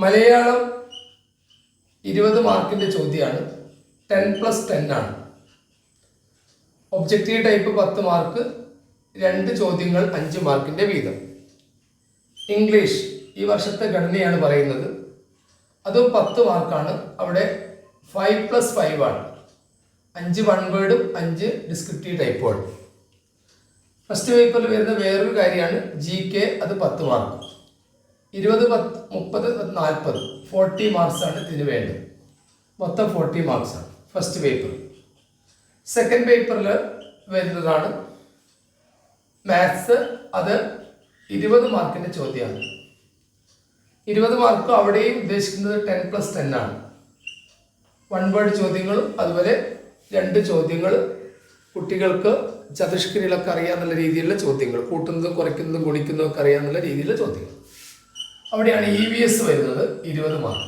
മലയാളം 20 മാർക്കിൻ്റെ ചോദ്യമാണ്. 10+10 ആണ്. ഒബ്ജക്റ്റീവ് ടൈപ്പ് 10 മാർക്ക്, 2 ചോദ്യങ്ങൾ 5 മാർക്കിൻ്റെ വീതം. ഇംഗ്ലീഷ് ഈ വർഷത്തെ ഘടനയാണ് പറയുന്നത്. അതും 10 മാർക്കാണ്. അവിടെ 5+5 ആണ്. 5 വൺ വേർഡും 5 ഡിസ്ക്രിപ്റ്റീവ് ടൈപ്പുമാണ്. ഫസ്റ്റ് പേപ്പറിൽ വരുന്ന വേറൊരു കാര്യമാണ് GK. അത് 10 മാർക്ക്. 20, 30, 40 40 മാർക്സാണ് ഇതിന് വേണ്ടത്. മൊത്തം 40 മാർക്സാണ് ഫസ്റ്റ് പേപ്പർ. സെക്കൻഡ് പേപ്പറിൽ വരുന്നതാണ് മാത്സ്. അത് 20 മാർക്കിൻ്റെ ചോദ്യമാണ്. 20 മാർക്ക് അവിടെയും ഉദ്ദേശിക്കുന്നത് 10+10 ആണ്. വൺ വേർഡ് ചോദ്യങ്ങളും അതുപോലെ 2 ചോദ്യങ്ങൾ കുട്ടികൾക്ക് ചതുഷ്കരികളൊക്കെ അറിയാമെന്നുള്ള രീതിയിലുള്ള ചോദ്യങ്ങൾ, കൂട്ടുന്നതും കുറയ്ക്കുന്നതും ഗുണിക്കുന്നതും ഒക്കെ അറിയാമെന്നുള്ള രീതിയിലുള്ള ചോദ്യങ്ങൾ. അവിടെയാണ് EVS വരുന്നത്. 20 മാർക്ക്.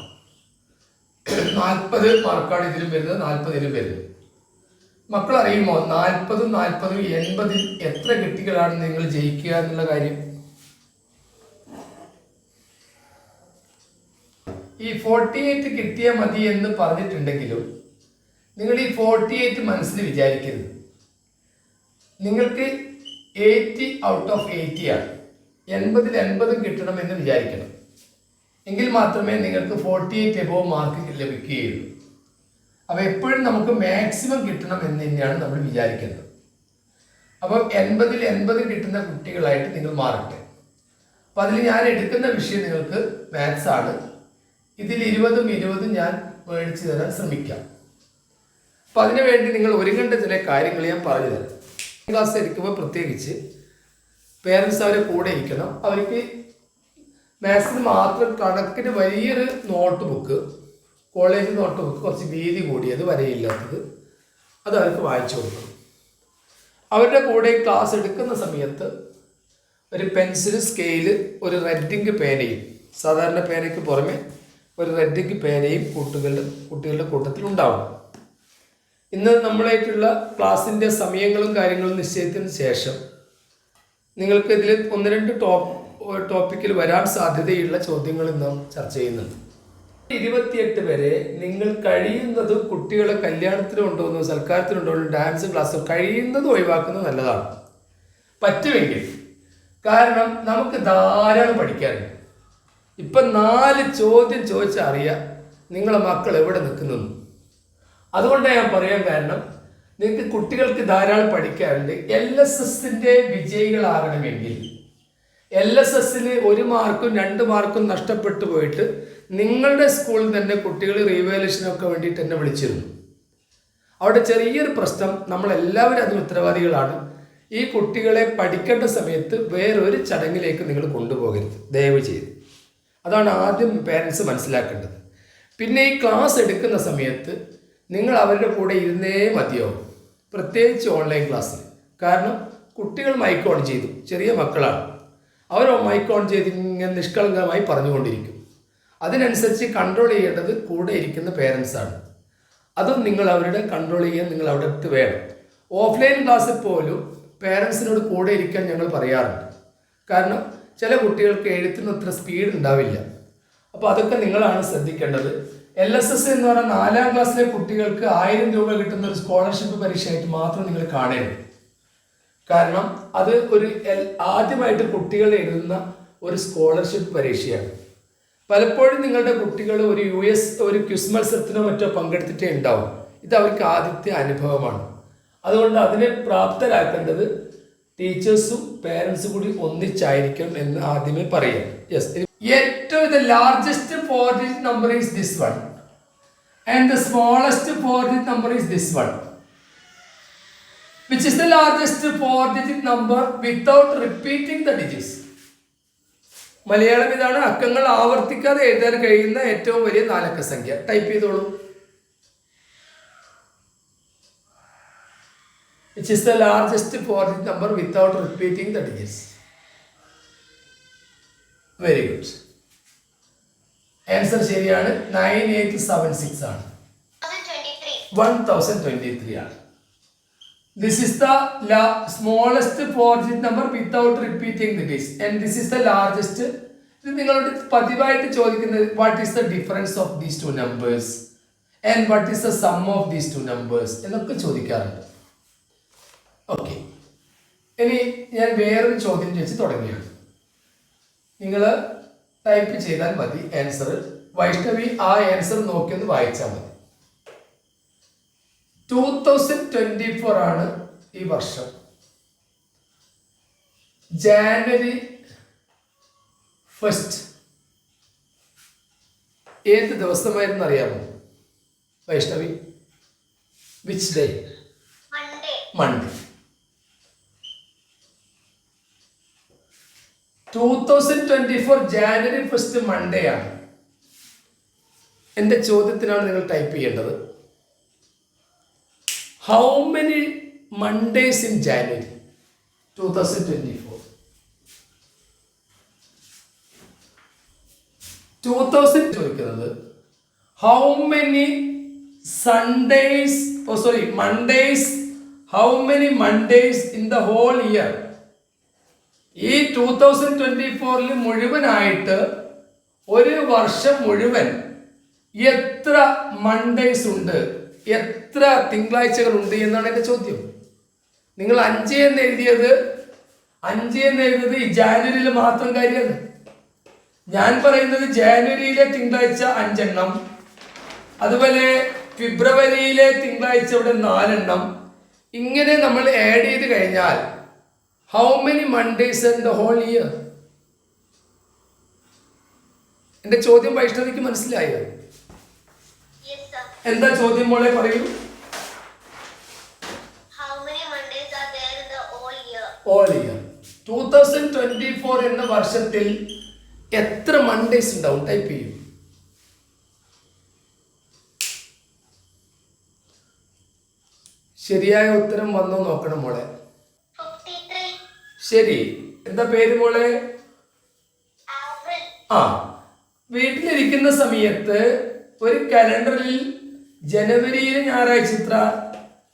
40 മാർക്കാണ് ഇതിലും വരുന്നത്, 40 ഇതിലും വരുന്നത്. മക്കൾ അറിയുമോ 40, 40, 80 എത്ര കുട്ടികളാണ് നിങ്ങൾ ജയിക്കുക എന്നുള്ള കാര്യം? ഈ 48 കിട്ടിയാൽ മതി എന്ന് പറഞ്ഞിട്ടുണ്ടെങ്കിലും നിങ്ങൾ ഈ 48 മനസ്സിൽ വിചാരിക്കരുത്. നിങ്ങൾക്ക് 80 ഔട്ട് ഓഫ് 80 ആണ്. 80-ൽ 80 കിട്ടണം എന്ന് വിചാരിക്കണം. എങ്കിൽ മാത്രമേ നിങ്ങൾക്ക് 48 എബോവ് മാർക്ക് ലഭിക്കുകയുള്ളൂ. അപ്പോൾ എപ്പോഴും നമുക്ക് മാക്സിമം കിട്ടണം എന്ന് തന്നെയാണ് നമ്മൾ വിചാരിക്കുന്നത്. അപ്പോൾ 80-ൽ 80 കിട്ടുന്ന കുട്ടികളായിട്ട് നിങ്ങൾ മാറട്ടെ. അപ്പം അതിൽ ഞാൻ എടുക്കുന്ന വിഷയം നിങ്ങൾക്ക് മാത്സ് ആണ്. ഇതിൽ 20 ഞാൻ മേടിച്ചു തരാൻ ശ്രമിക്കാം. അപ്പം അതിനു വേണ്ടി നിങ്ങൾ ഒരുങ്ങേണ്ട ചില കാര്യങ്ങൾ ഞാൻ പറഞ്ഞു തരാം. ക്ലാസ് ഇരിക്കുമ്പോൾ പ്രത്യേകിച്ച് പേരൻസ് അവരെ കൂടെ ഇരിക്കണം. അവർക്ക് മാത്സിന് മാത്രം കണക്കിന് വലിയൊരു note book, college note book, കുറച്ച് വീതി കൂടിയത്, വരയില്ലാത്തത്, അത് അവർക്ക് വായിച്ചു കൊടുക്കണം. അവരുടെ കൂടെ ക്ലാസ് എടുക്കുന്ന സമയത്ത് ഒരു പെൻസിൽ, സ്കെയില്, ഒരു റെഡിങ് പേനയും, സാധാരണ പേനയ്ക്ക് പുറമെ ഒരു റെഡിങ് പേനയും കുട്ടികളുടെ കൂട്ടത്തിൽ ഉണ്ടാവണം. ഇന്ന് നമ്മളായിട്ടുള്ള ക്ലാസ്സിൻ്റെ സമയങ്ങളും കാര്യങ്ങളും നിശ്ചയത്തിന് ശേഷം നിങ്ങൾക്ക് ഇതിൽ 1-2 ടോപ്പിക്കിൽ വരാൻ സാധ്യതയുള്ള ചോദ്യങ്ങൾ നാം ചർച്ച ചെയ്യുന്നുണ്ട്. 28 വരെ നിങ്ങൾ കഴിയുന്നതും കുട്ടികളെ കല്യാണത്തിന് കൊണ്ടുവന്നു, സൽക്കാരത്തിന് കൊണ്ടുവന്നു, ഡാൻസ് ക്ലാസ് കഴിയുന്നതും ഒഴിവാക്കുന്നത് നല്ലതാണ്, പറ്റുമെങ്കിൽ. കാരണം നമുക്ക് ധാരാളം പഠിക്കാനുണ്ട്. ഇപ്പം 4 ചോദ്യം ചോദിച്ചാൽ അറിയാം നിങ്ങളെ മക്കൾ എവിടെ നിൽക്കുന്നു. അതുകൊണ്ടാണ് ഞാൻ പറയാൻ കാരണം, നിങ്ങൾക്ക് കുട്ടികൾക്ക് ധാരാളം പഠിക്കാറുണ്ട്. LSSൻ്റെ വിജയികളാകണമെങ്കിൽ LSSന് 1 മാർക്കും 2 മാർക്കും നഷ്ടപ്പെട്ടു പോയിട്ട് നിങ്ങളുടെ സ്കൂളിൽ തന്നെ കുട്ടികൾ റീവാലുവേഷനൊക്കെ വേണ്ടിയിട്ട് എന്നെ വിളിച്ചിരുന്നു. അവിടെ ചെറിയൊരു പ്രശ്നം, നമ്മളെല്ലാവരും അതിന് ഉത്തരവാദികളാണ്. ഈ കുട്ടികളെ പഠിക്കേണ്ട സമയത്ത് വേറൊരു ചടങ്ങിലേക്ക് നിങ്ങൾ കൊണ്ടുപോകരുത്, ദയവ് ചെയ്ത്. അതാണ് ആദ്യം പേരൻസ് മനസ്സിലാക്കേണ്ടത്. പിന്നെ ഈ ക്ലാസ് എടുക്കുന്ന സമയത്ത് നിങ്ങൾ അവരുടെ കൂടെ ഇരുന്നേ മതിയോ, പ്രത്യേകിച്ച് ഓൺലൈൻ ക്ലാസ്സിൽ. കാരണം കുട്ടികൾ മൈക്ക് ഓൺ ചെയ്തു, ചെറിയ മക്കളാണ്, അവർ മൈക്ക് ഓൺ ചെയ്ത് ഇങ്ങനെ നിഷ്കളങ്കമായി പറഞ്ഞുകൊണ്ടിരിക്കും. അതിനനുസരിച്ച് കൺട്രോൾ ചെയ്യേണ്ടത് കൂടെ ഇരിക്കുന്ന പേരൻസാണ്. അതും നിങ്ങൾ അവരുടെ കൺട്രോൾ ചെയ്യാൻ നിങ്ങൾ അവിടെ അടുത്ത് വേണം. ഓഫ്ലൈൻ ക്ലാസ്സിൽ പോലും പേരൻസിനോട് കൂടെ ഇരിക്കാൻ ഞങ്ങൾ പറയാറുണ്ട്. കാരണം ചില കുട്ടികൾക്ക് എഴുത്തിന് അത്ര സ്പീഡ് ഉണ്ടാവില്ല. അപ്പോൾ അതൊക്കെ നിങ്ങളാണ് ശ്രദ്ധിക്കേണ്ടത്. LSS എന്ന് പറഞ്ഞാൽ 4ാം ക്ലാസ്സിലെ കുട്ടികൾക്ക് 1000 രൂപ കിട്ടുന്ന ഒരു സ്കോളർഷിപ്പ് പരീക്ഷയായിട്ട് മാത്രം നിങ്ങൾ കാണരുത്. കാരണം അത് ഒരു ആദ്യമായിട്ട് കുട്ടികൾ എഴുതുന്ന ഒരു സ്കോളർഷിപ്പ് പരീക്ഷയാണ്. പലപ്പോഴും നിങ്ങളുടെ കുട്ടികൾ ഒരു ഒരു ക്വിസ് മത്സരത്തിനോ മറ്റോ പങ്കെടുത്തിട്ടേ ഉണ്ടാവും. ഇത് അവർക്ക് ആദ്യത്തെ അനുഭവമാണ്. അതുകൊണ്ട് അതിനെ പ്രാപ്തരാക്കേണ്ടത് ടീച്ചേഴ്സും പേരൻസും കൂടി ഒന്നിച്ചായിരിക്കണം എന്ന് ആദ്യമേ പറയാം. യെസ്, ഏറ്റവും the largest 4-digit number is this one and the smallest 4-digit number is this one. Which is the largest 4-digit number without repeating the digits? Malayalam ഇതാണ്. അക്കങ്ങൾ ആവർത്തിക്കാതെ എഴുതാൻ കഴിയുന്ന ഏറ്റവും വലിയ 4 അക്ക സംഖ്യ. ടൈപ്പ് ചെയ്തോളൂ. Which is the largest 4-digit number without repeating the digits? Very good. Answer ശരിയാണ്. 9876 ആണ്. 1023 ആണ്. This is the smallest 4-digit number without repeating the digits, and this is the largest ഇത് നിങ്ങളോട് പതിവായിട്ട് ചോദിക്കുന്നത് what is the difference of these two numbers and what is the sum of these two numbers എന്നൊക്കെ ചോദിക്കാറുണ്ട്. Okay, ഇനി ഞാൻ വേറൊരു ചോദ്യം ചോദിച്ച് തുടങ്ങിയാണ്. നിങ്ങൾ ടൈപ്പ് ചെയ്താൽ മതി ആൻസർ. വൈഷ്ണവി ആ ആൻസർ നോക്കിയൊന്ന് വായിച്ചാൽ മതി. 2024 ആണ് ഈ വർഷം. ജാനുവരി 1 ഏത് ദിവസമായിരുന്നു അറിയാമോ വൈഷ്ണവി? Which day? മൺഡേ. 2024 ജാനുവരി 1 മൺഡേ ആണ്. എൻ്റെ ചോദ്യത്തിനാണ് നിങ്ങൾ ടൈപ്പ് ചെയ്യേണ്ടത്. How many Mondays in January 2024? 2000 ചോദിക്കുന്നത് how many Sundays, Mondays, how many Mondays in the whole year. ഈ 2024 മുഴുവനായിട്ട് ഒരു വർഷം മുഴുവൻ എത്ര മൺഡേസ് ഉണ്ട്, എത്ര തിങ്കളാഴ്ചകൾ ഉണ്ട് എന്നാണ് എൻ്റെ ചോദ്യം. നിങ്ങൾ 5 എന്ന് എഴുതിയത് ഈ ജാനുവരിയിൽ മാത്രം കാര്യമാണ്. ഞാൻ പറയുന്നത് ജാനുവരിയിലെ തിങ്കളാഴ്ച 5 എണ്ണം, അതുപോലെ ഫെബ്രുവരിയിലെ തിങ്കളാഴ്ച ഇവിടെ 4 എണ്ണം. ഇങ്ങനെ നമ്മൾ ആഡ് ചെയ്ത് കഴിഞ്ഞാൽ how many Mondays in the whole year? എന്റെ ചോദ്യം വൈഷ്ണവിക്ക് മനസ്സിലായോ? എന്താ ചോദ്യം മോളെ പറയൂ. ഓൾ ഇയർ 2024 എന്ന വർഷത്തിൽ എത്ര മൺഡേസ് ഉണ്ടാവും? ടൈപ്പ് ചെയ്യൂ. ശരിയായ ഉത്തരം വന്നോ നോക്കണം മോളെ. ശരി. എന്താ പേര് മോളെ? ആ, വീട്ടിലിരിക്കുന്ന സമയത്ത് ഒരു കലണ്ടറിൽ ജനുവരിയിൽ ഞായറാഴ്ച എത്ര,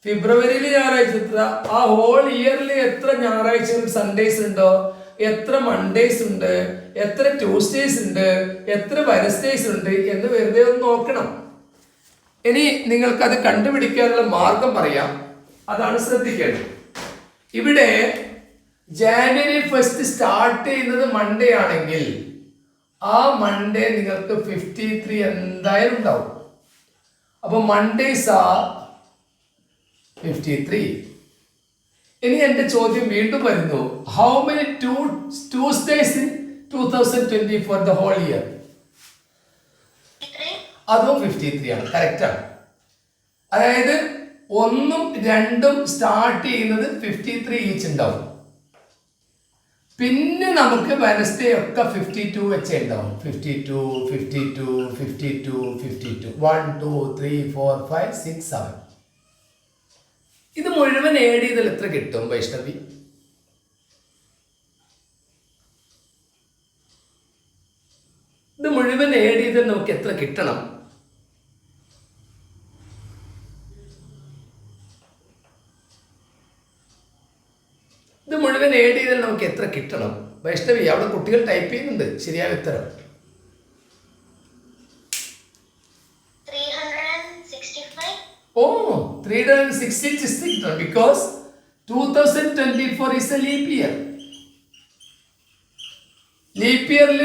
ഫെബ്രുവരിയിൽ ഞായറാഴ്ച എത്ര, ആ ഹോൾ ഇയറിൽ എത്ര ഞായറാഴ്ചകൾ സൺഡേസ് ഉണ്ടോ, എത്ര മൺഡേസ് ഉണ്ട്, എത്ര ട്യൂസ്ഡേസ് ഉണ്ട്, എത്ര വെനസ്ഡേസ് ഉണ്ട് എന്ന് വെറുതെ ഒന്ന് നോക്കണം. ഇനി നിങ്ങൾക്കത് കണ്ടുപിടിക്കാനുള്ള മാർഗം പറയാം. അതാണ് ശ്രദ്ധിക്കേണ്ടത്. ഇവിടെ ജാനുവരി 1 സ്റ്റാർട്ട് ചെയ്യുന്നത് മൺഡേ ആണെങ്കിൽ ആ മൺഡേ നിങ്ങൾക്ക് 53 എന്തായാലും ഉണ്ടാവും. അപ്പൊ മൺഡേസ് ആർ 53. ഇനി എന്റെ ചോദ്യം വീണ്ടും വരുന്നു. How many Tuesdays in 2024 the whole year? അതും 53 ആണ്. കറക്റ്റ് ആണ്. അതായത് 1ഉം 2ഉം സ്റ്റാർട്ട് ചെയ്യുന്നത് 53 ഈച്ച് ഉണ്ടാവും. പിന്നെ നമുക്ക് വെനസ്ഡേ ഒക്കെ 52 വെച്ചേ ഉണ്ടാവും. 52, 52, 52, 52, 1, 2, 3, 4, 5, 6, 7. ഇത് മുഴുവൻ ഏഡ് ചെയ്താൽ എത്ര കിട്ടും വൈഷ്ണവി? ഇത് മുഴുവൻ ഏഡ് ചെയ്താൽ നമുക്ക് എത്ര കിട്ടണം? ഇത് മുഴുവൻ ഏഡ് ചെയ്താൽ നമുക്ക് എത്ര കിട്ടണം വൈഷ്ണവി? അവിടെ കുട്ടികൾ ടൈപ്പ് ചെയ്യുന്നുണ്ട് ശരിയായ ഉത്തരം. 365. ഓ, 366 കിട്ടണം. Because 2024 is A leap year. Leap ഇയറിൽ,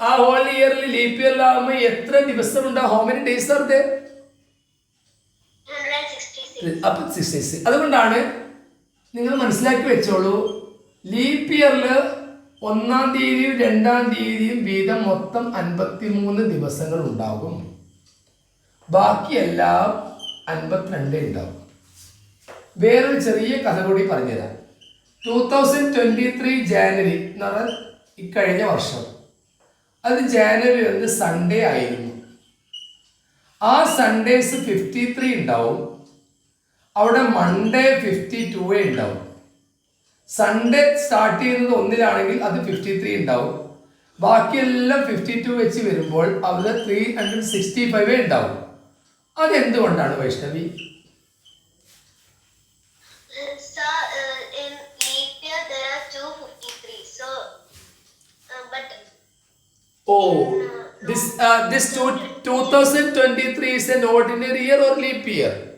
ആ ഹോൾ ഇയറിൽ ലീപ് ഇയറിലാകുമ്പോൾ എത്ര ദിവസം ഉണ്ടാവും? How many days are they? 166. അപ്പൊ 66. അതുകൊണ്ടാണ് നിങ്ങൾ മനസ്സിലാക്കി വെച്ചോളൂ, ലീപ് ഇയറിൽ 1-ാം തീയതിയും 2-ാം തീയതിയും വീതം മൊത്തം 53 ദിവസങ്ങൾ ഉണ്ടാകും. ബാക്കിയെല്ലാം 52 ഉണ്ടാവും. വേറൊരു ചെറിയ കഥ കൂടി പറഞ്ഞുതരാം. 2023 ജാനുവരി എന്ന് പറഞ്ഞാൽ ഇക്കഴിഞ്ഞ വർഷം, അത് ജാനുവരി 1 സൺഡേ ആയിരുന്നു. ആ സൺഡേസ് 53 ഉണ്ടാവും. അവിടെ മൺഡേ 52 ഉണ്ടാവും. സൺഡേ സ്റ്റാർട്ട് ചെയ്യുന്നത് 1-ലാണെങ്കിൽ അത് 53 ഉണ്ടാവും. ബാക്കിയെല്ലാം 52 വെച്ച് വരുമ്പോൾ അവിടെ 365 ഉണ്ടാവും. അതെന്തുകൊണ്ടാണ് Vaishnavi? Oh, this 2023 is an ordinary year or leap year?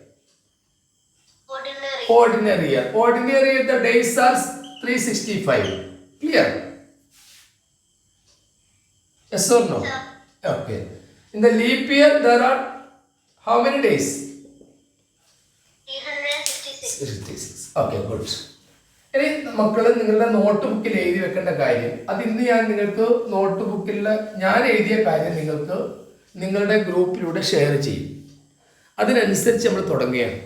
Ordinary. Ordinary year. Ordinary year, the days are 365. Clear? Yes or no? Sir. Okay. In the leap year, there are how many days? 366. 66. Okay, good. ഇനി മക്കൾ നിങ്ങളുടെ not ബുക്കിൽ എഴുതി വെക്കേണ്ട കാര്യം, അത് ഇന്ന് ഞാൻ നിങ്ങൾക്ക് നോട്ട് ബുക്കിൽ ഞാൻ എഴുതിയ കാര്യം നിങ്ങൾക്ക് നിങ്ങളുടെ ഗ്രൂപ്പിലൂടെ ഷെയർ ചെയ്യും. അതിനനുസരിച്ച് നമ്മൾ തുടങ്ങുകയാണ്.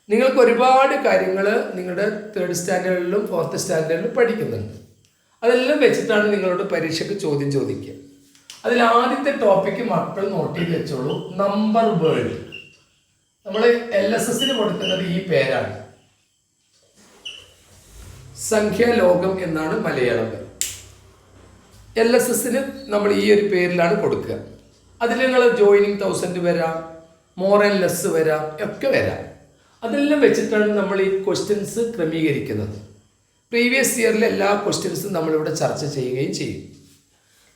നിങ്ങൾക്ക് ഒരുപാട് കാര്യങ്ങൾ നിങ്ങളുടെ 3rd സ്റ്റാൻഡേർഡിലും 4th സ്റ്റാൻഡേർഡിലും പഠിക്കുന്നുണ്ട്. അതെല്ലാം വെച്ചിട്ടാണ് നിങ്ങളോട് പരീക്ഷയ്ക്ക് ചോദ്യം ചോദിക്കുക. അതിൽ ആദ്യത്തെ ടോപ്പിക്ക് മക്കൾ നോട്ട് ചെയ്ത് വെച്ചോളൂ. Number world. നമ്മൾ LSSന് കൊടുക്കുന്നത് ഈ പേരാണ്, സംഖ്യാലോകം എന്നാണ് മലയാളം. LSSന് നമ്മൾ ഈ ഒരു പേരിലാണ് കൊടുക്കുക. അതിൽ നിങ്ങൾ ജോയിനിങ് 1000 വരാം, മോർ ആൻഡ് ലെസ് വരാം, ഒക്കെ വരാം. അതെല്ലാം വെച്ചിട്ടാണ് നമ്മൾ ഈ ക്വസ്റ്റ്യൻസ് ക്രമീകരിക്കുന്നത്. പ്രീവിയസ് ഇയറിലെ എല്ലാ ക്വസ്റ്റ്യൻസും നമ്മളിവിടെ ചർച്ച ചെയ്യുകയും ചെയ്യും.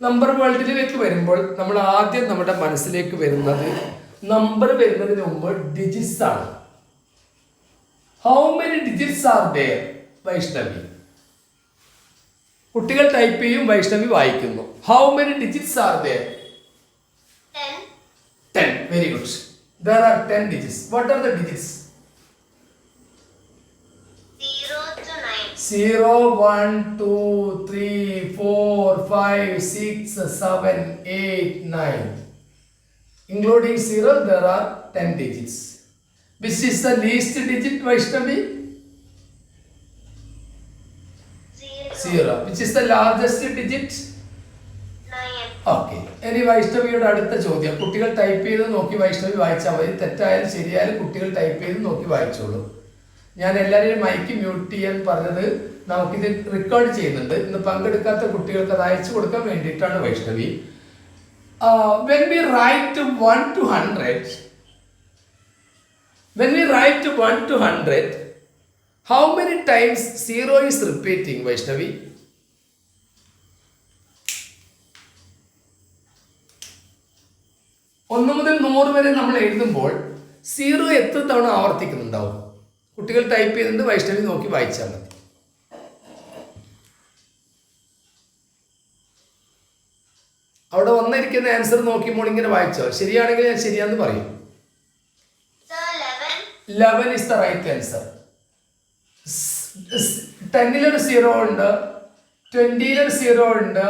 നമ്പർ വേൾഡിലേക്ക് വരുമ്പോൾ നമ്മൾ ആദ്യം നമ്മുടെ മനസ്സിലേക്ക് വരുന്നത്, നമ്പർ വരുന്നതിന് മുമ്പ് ഡിജിറ്റ്സ് ആണ്. How many digits are there? Vaishnavi. കുട്ടികൾ ടൈപ്പ് ചെയ്യും, വൈഷ്ണവി വായിക്കുന്നു. How many digits are there? 10. 10. Very good. There are 10 digits. What are the digits? 0 to 9. 0, 1, 2, 3, 4, 5, 6, 7, 8, 9. Including 0, there are 10 digits. Which is the least digit, Vaishnavi? 0. Which is the largest digit? 9. Okay. ഇനി വൈഷ്ണവിയുടെ അടുത്ത ചോദ്യം. കുട്ടികൾ type ചെയ്ത് നോക്കി വൈഷ്ണവി വായിച്ചാൽ മതി. തെറ്റായാലും ശരിയായാലും കുട്ടികൾ type ചെയ്ത് നോക്കി വായിച്ചോളൂ. ഞാൻ എല്ലാവരെയും മൈക്ക് മ്യൂട്ട് ചെയ്യാൻ പറഞ്ഞത് നമുക്കിത് റെക്കോർഡ് ചെയ്യുന്നുണ്ട്. ഇന്ന് പങ്കെടുക്കാത്ത കുട്ടികൾക്ക് അത് അയച്ചു കൊടുക്കാൻ വേണ്ടിയിട്ടാണ് Vaishnavi. When we write 1 to 100, how many times 0 is repeating, Vaishnavi? ഒന്ന് മുതൽ 100 വരെ നമ്മൾ എഴുതുമ്പോൾ 0 എത്ര തവണ ആവർത്തിക്കുന്നുണ്ടാവും? കുട്ടികൾ ടൈപ്പ് ചെയ്തിട്ട് വൈഷ്ണവി നോക്കി വായിച്ചാൽ മതി. അവിടെ വന്നിരിക്കുന്ന ആൻസർ നോക്കിയപ്പോൾ ഇങ്ങനെ വായിച്ചോ. ശരിയാണെങ്കിൽ ഞാൻ ശരിയാന്ന് പറയും. Sir, 11. 11 is the right answer. 10-ലൊരു 0 ഉണ്ട്, 20-ലൊരു 0 ഉണ്ട്,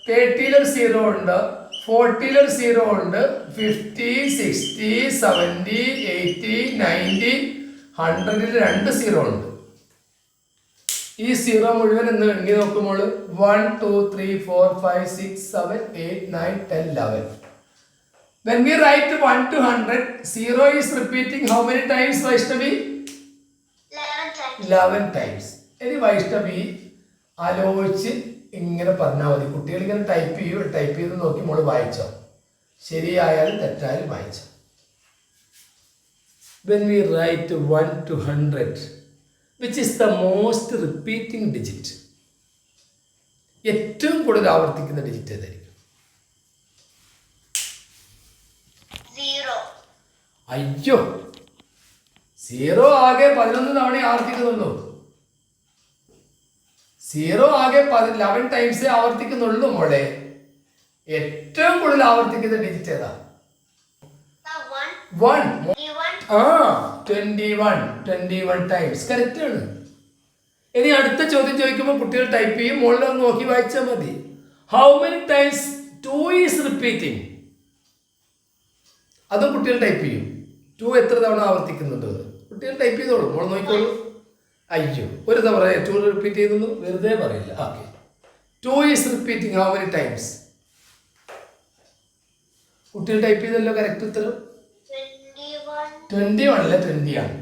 30-ലൊരു 0 ഉണ്ട്, 40-ലൊരു 0 ഉണ്ട്, 50, 60, 70, 80, 90, 100-ൽ 2 0 ഉണ്ട്. ഈ 0 മുഴുവൻ എന്ന് എണ്ണി നോക്കുമ്പോൾ 1, 2, 3, 4, 5, 6, 7, 8, 9, 10, 11. When we write 1 to 100, 0 is repeating how many times, Vaishnavi? 11 times. 11 times. ഇനി വൈഷ്ണവി ആലോചിച്ച് ഇങ്ങനെ പറഞ്ഞാൽ മതി. കുട്ടികൾ ഇങ്ങനെ ടൈപ്പ് ചെയ്ത് നോക്കി മോള് വായിച്ചോ. ശരിയായാലും തെറ്റായാലും വായിച്ചോ. When we write 1 to 100, which is the most repeating digit? ഏറ്റവും കൂടുതൽ ആവർത്തിക്കുന്ന ഡിജിറ്റ് ഏതായിരിക്കും? 0. അയ്യോ, 0 ആകെ 11 തവണ ആവർത്തിക്കുന്നുള്ളൂ. 0 ആകെ 11 ടൈംസേ ആവർത്തിക്കുന്നുള്ളൂ മോളെ. ഏറ്റവും കൂടുതൽ ആവർത്തിക്കുന്ന ഡിജിറ്റ് ഏതാ? Sir, 1. 1. 21. 21 ടൈംസ്. കറക്റ്റ് ആണ്. ഇനി അടുത്ത ചോദ്യം ചോദിക്കുമ്പോൾ കുട്ടികൾ ടൈപ്പ് ചെയ്യും, മോളിൽ നോക്കി വായിച്ചാൽ മതി. How many times 2 is repeating? അതും കുട്ടികൾ ടൈപ്പ് ചെയ്യും. 2 എത്ര തവണ ആവർത്തിക്കുന്നുണ്ട്? കുട്ടികൾ ടൈപ്പ് ചെയ്തോളൂ, മോൾ നോക്കിക്കോളൂ. അയ്യോ, ഒരു തവണ 2 റിപ്പീറ്റ് ചെയ്യുന്നു, വെറുതെ പറയില്ല. Okay. 2 is repeating how many times? കുട്ടികൾ ടൈപ്പ് ചെയ്തല്ലോ. കറക്റ്റ് ഉത്തരം 21 അല്ല, 20 ആണ്.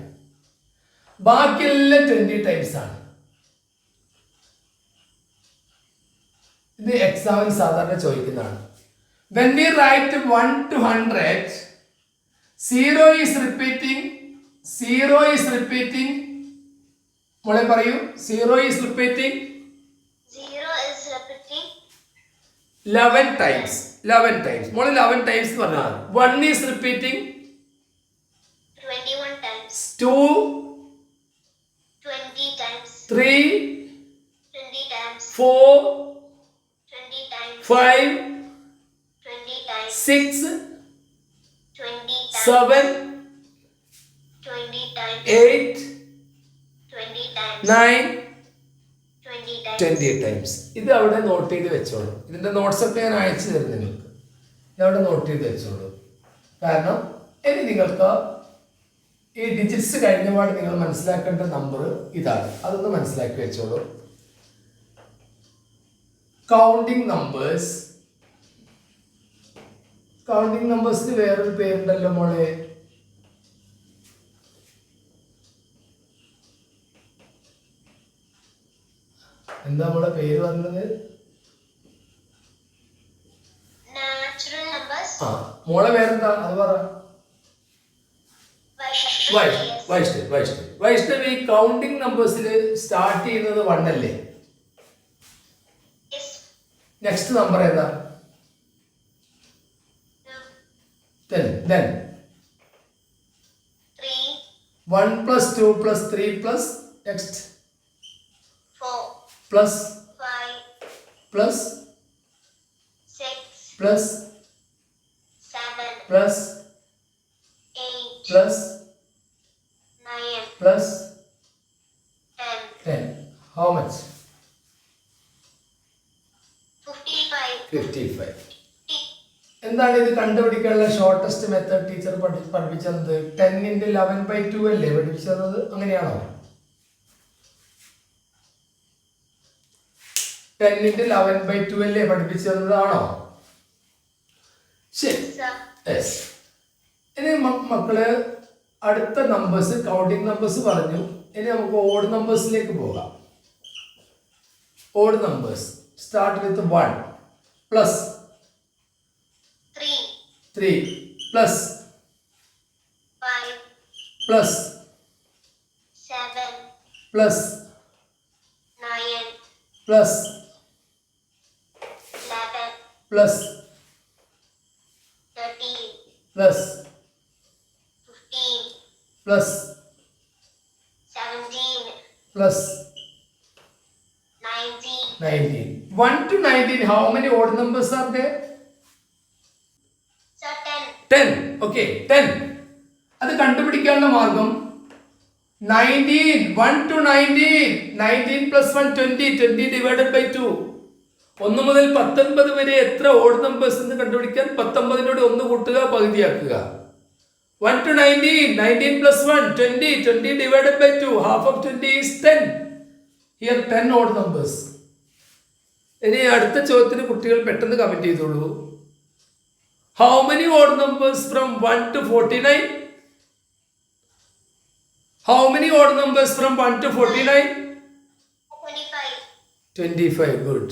ബാക്കിയെല്ലാം 20 ടൈംസ് ആണ്. ഇത് എക്സാമിന് സാധാരണ ചോദിക്കുന്നതാണ്. When we write 1 to 100, 0 is repeating. മോളെ പറയൂ. 0 is repeating. 0 is repeating. 11 times. 11 times. മോളെ 11 times എന്ന് പറഞ്ഞാൽ 1 is repeating. 21 times. 2. 20 times. 3. 20 times. 4. 20 times. 5. 20 times. 6. 20 times. 7. 20 times. 8. 20 times. 9. 20 times. 20 times. ഇത് അവിടെ നോട്ട് ചെയ്ത് വെച്ചോളൂ. ഇതിന്റെ നോട്ട്സ് ഒക്കെ ഞാൻ അയച്ചു തരും നിങ്ങൾക്ക്. ഇതവിടെ നോട്ട് ചെയ്ത് വെച്ചോളൂ. കാരണം ഇനി നിങ്ങൾക്ക് ഈ ഡിജിറ്റ്സ് കഴിഞ്ഞ പാട് നിങ്ങൾ മനസ്സിലാക്കേണ്ട നമ്പർ ഇതാണ്. അതൊന്ന് മനസ്സിലാക്കി വെച്ചോളൂ. Counting numbers. കൗണ്ടിങ് നമ്പേഴ്സിന് വേറൊരു പേരുണ്ടല്ലോ മോളെ. എന്താ മോളെ പേര് പറഞ്ഞത്? Natural numbers. ആ മോളെ പേരെന്താ അത് പറ. വൈഷ്ണവി കൗണ്ടിങ് നമ്പേഴ്സിൽ സ്റ്റാർട്ട് ചെയ്യുന്നത് 1 അല്ലേ? Yes. നെക്സ്റ്റ് നമ്പർ ഏതാ? 10. Then 3. 1 plus 2 plus 3 plus next 4. plus 5. plus 6. plus 7. plus 8. plus 9. plus 10. 10. How much? 55. 55. എന്താണ് ഇത് കണ്ടുപിടിക്കാനുള്ള ഷോർട്ടസ്റ്റ് മെത്തേഡ് ടീച്ചർ പഠിപ്പിച്ചത്? 10 into 11/2 അല്ലേ പഠിപ്പിച്ചത്? അങ്ങനെയാണോ? 10 into 11/2 അല്ലേ പഠിപ്പിച്ചതാണോ? ശരി. Sir. യെസ്. ഇനി മക്കള് അടുത്ത നമ്പേഴ്സ് കൗണ്ടിങ് നമ്പേഴ്സ് പറഞ്ഞു. ഇനി നമുക്ക് ഓഡ് നമ്പേഴ്സിലേക്ക് പോകാം. Odd numbers start with 1 plus 3. 3 plus 5. Plus 7. Plus 9. Plus 11. Plus 13. Plus 15. Plus 17. Plus 19. 19. 1 to 19, how many odd numbers are there? Sir, 10. 10. Okay, 10. അത് കണ്ടുപിടിക്കാനുള്ള മാർഗം 19. 1 to 19. 19 plus 1 20. 20 divided by 2. 1 മുതൽ 19 വരെ എത്ര ഓഡ് നമ്പേഴ്സ് എന്ന് കണ്ടുപിടിക്കാൻ 19നോട് 1 കൂട്ടുക, പകുതിയാക്കുക. 1 to 19. 19 plus 1 20. 20 divided by 2. Half of 20 is 10. Here 10 odd numbers. ഇനി അടുത്ത ചോദ്യത്തിന് കുട്ടികൾ പെട്ടെന്ന് കമന്റ് ചെയ്തോളൂ. How many odd numbers from 1 to 49? How many odd numbers from 1 to 49? 25. 25. Good.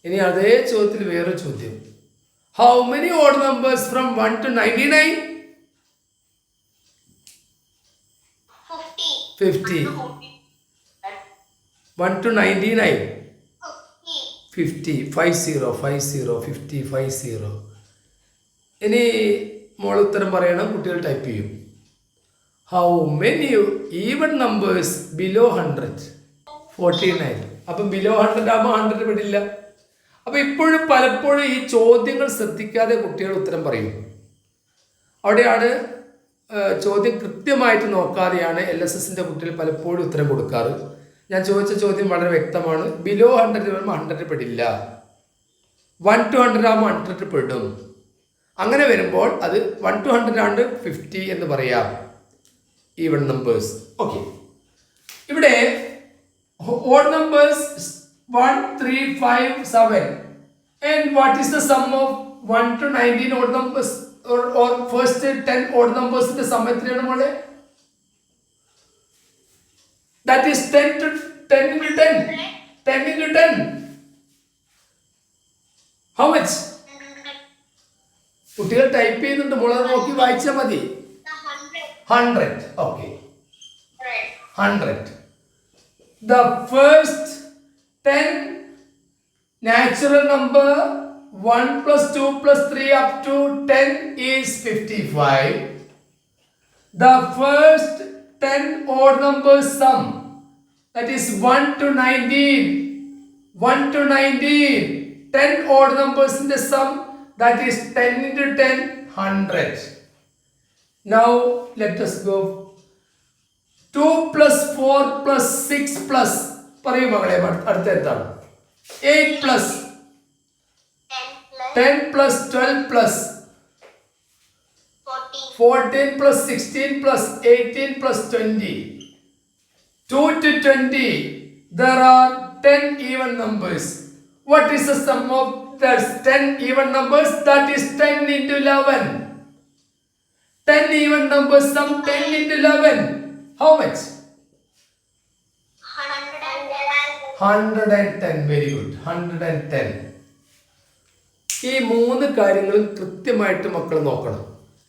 ഇനി അതേ ചോദ്യത്തിൽ വേറെ ചോദ്യം. How many odd numbers from 1 to 99? 50. 50. 1 to 99. 50. 50. 50. 50. 50. 50. ഇനി മോൾ ഉത്തരം പറയണം, കുട്ടികൾ ടൈപ്പ് ചെയ്യും. How many even numbers below 100? 49. അപ്പം ബിലോ 100 ആകുമ്പോൾ 100 വിടില്ല. അപ്പം ഇപ്പോഴും പലപ്പോഴും ഈ ചോദ്യങ്ങൾ ശ്രദ്ധിക്കാതെ കുട്ടികൾ ഉത്തരം പറയും. അവിടെയാണ് ചോദ്യം കൃത്യമായിട്ട് നോക്കാതെയാണ് LSSൻ്റെ കുട്ടികൾ പലപ്പോഴും ഉത്തരം കൊടുക്കാറ്. ഞാൻ ചോദിച്ച ചോദ്യം വളരെ വ്യക്തമാണ്. ബിലോ 100 വരുമ്പോൾ 100 പെടില്ല. 1 to 100 ആകുമ്പോൾ 100 പെടും. അങ്ങനെ വരുമ്പോൾ അത് 1 to 100 ആണ് 50 എന്ന് പറയാം. Even numbers. ഓക്കെ, ഇവിടെ odd numbers 1 3 5 7. And what is the sum of 1 to 19 odd numbers or first 10 odd numbers ന്റെ സം എത്രയാണ് മോളെ? That is 10 to 10 into 10. 10 into 10. How much? കുട്ടികൾ ടൈപ്പ് ചെയ്യുന്നുണ്ട്, മോളെ നോക്കി വായിച്ചാൽ മതി. 100. Okay. 100. The first 10 natural number 1 plus 2 plus 3 up to 10 is 55. The first 10 odd numbers sum, that is 1 to 19. 1 to 19. 10 odd numbers in the sum, that is 10 into 10, 100. Now let us go. 2 plus 4 plus 6 plus പറയൂ മകളെ അടുത്ത എന്താണ്? 8 plus 10 plus 12 plus 14 plus 16 plus 18 plus 20. 2 to 20. There are 10 even numbers. What is the sum of the 10 even numbers? That is 10 into 11. 10 even numbers sum 10 into 11. How much? 110. Very good. 110. ഈ 3 കാര്യങ്ങളും കൃത്യമായിട്ട് മക്കൾ നോക്കണം.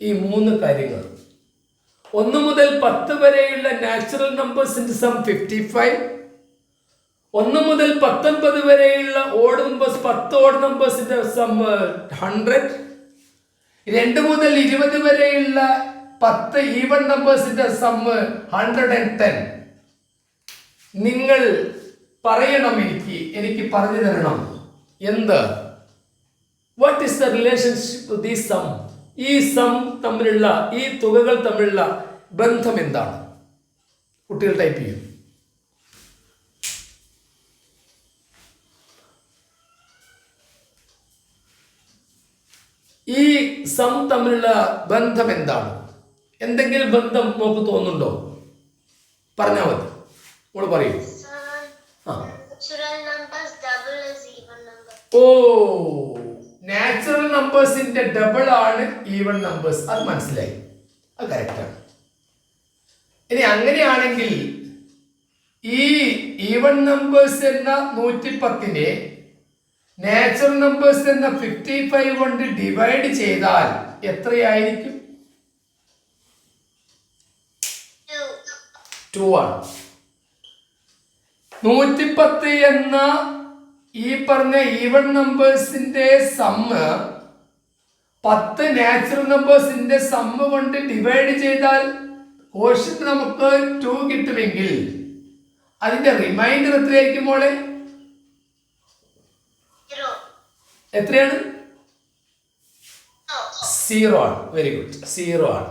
ഈ 3 കാര്യങ്ങൾ 1 മുതൽ 10 വരെയുള്ള നാച്ചുറൽ നമ്പേഴ്സിന്റെ സം 55. 1 മുതൽ 19 വരെയുള്ള ഓഡ് നമ്പേഴ്സ് 10 ഓഡ് നമ്പേഴ്സിന്റെ സം 100. 2 മുതൽ 20 വരെയുള്ള 10 ഈവൻ നമ്പേഴ്സിന്റെ സം 110. നിങ്ങൾ പറയണം, എനിക്ക് പറഞ്ഞു തരണം എന്ത്, what is the relationship to these sum? ഈ സം തമ്മിലുള്ള, ഈ തുകകൾ തമ്മിലുള്ള ബന്ധം എന്താണ്? കുട്ടികൾ ടൈപ്പ് ചെയ്യും. ഈ സം തമ്മിലുള്ള ബന്ധം എന്താണ്? എന്തെങ്കിലും ബന്ധം നമുക്ക് തോന്നുന്നുണ്ടോ? പറഞ്ഞാൽ മതി. നമ്മൾ പറയൂ. ഓ, നാച്ചുറൽ നമ്പേഴ്സിന്റെ ഡബിൾ ആണ് ഈവൻ നമ്പേഴ്സ്. അത് മനസ്സിലായി, അത് കറക്റ്റാണ്. ഇനി അങ്ങനെയാണെങ്കിൽ ഈ ഈവൻ നമ്പേഴ്സ് എന്ന 110-നെ നാച്ചുറൽ നമ്പേഴ്സ് എന്ന 55 കൊണ്ട് ഡിവൈഡ് ചെയ്താൽ എത്രയായിരിക്കും? 2 ആണ്. 110 എന്ന ഈ പറഞ്ഞ ഈവൻ നമ്പേഴ്സിന്റെ സമ്മ് 10 നാച്ചുറൽ നമ്പേഴ്സിന്റെ സമ്മ് കൊണ്ട് ഡിവൈഡ് ചെയ്താൽ കോഷ്യന്റ് നമുക്ക് 2 കിട്ടുമെങ്കിൽ അതിന്റെ റിമൈൻഡർ എത്രയായിരിക്കും മോളെ? എത്രയാണ്? 0 ആണ്. വെരി ഗുഡ്, 0 ആണ്.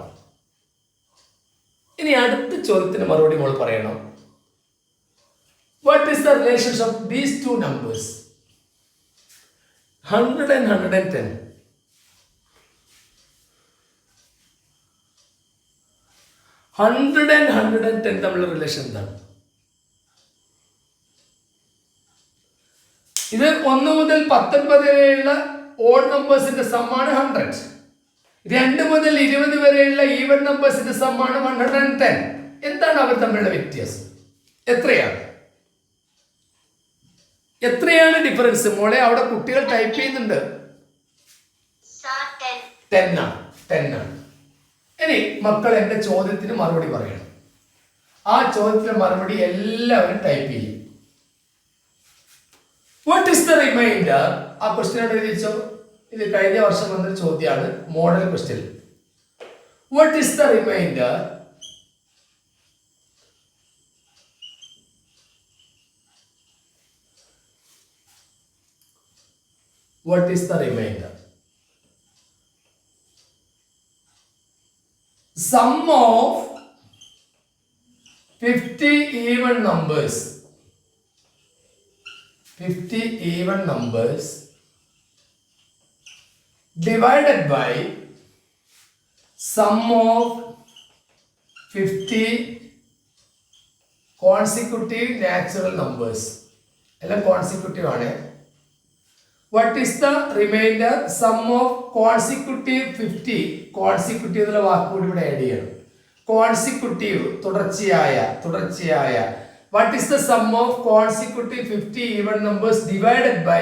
ഇനി അടുത്ത ചോദ്യത്തിന് മറുപടി മോൾ പറയണം. What is the relationship of these two numbers? 100 and 110. 100 and 110 തമ്മിലുള്ള റിലേഷൻ എന്താണ്? ഇത് 1 മുതൽ 19 വരെയുള്ള ഓഡ് നമ്പേഴ്സിന്റെ സമ്മാണ് 100. 2 മുതൽ 20 വരെയുള്ള ഈവൻ നമ്പേഴ്സിന്റെ സമ്മാണ് 110. എന്താണ് അവർ തമ്മിലുള്ള വ്യത്യാസം? എത്രയാണ് ഡിഫറൻസ് മോളെ? അവിടെ കുട്ടികൾ ടൈപ്പ് ചെയ്യുന്നുണ്ട്. 10 ആണ്. ഇനി മക്കൾ എന്റെ ചോദ്യത്തിന് മറുപടി പറയണം. ആ ചോദ്യത്തിന് മറുപടി എല്ലാവരും ടൈപ്പ് ചെയ്യും. What is the reminder? ആ ക്വസ്റ്റ്യൻ എഴുതിച്ചോ. ഇത് കഴിഞ്ഞ വർഷം വന്നൊരു ചോദ്യമാണ്, model question. What is the reminder? What is the remainder? Sum of 50 even numbers. 50 even numbers divided by sum of 50 consecutive natural numbers. എല്ലാം കോൺസിക്യൂട്ടീവ് ആണ്. What is the remainder? Sum of consecutive 50. Consecutive എന്നുള്ള വാക്ക് കൂടി ഇവിടെ add ചെയ്യണം. Consecutive തുടർച്ചയായ. What is the sum of consecutive 50 even numbers divided by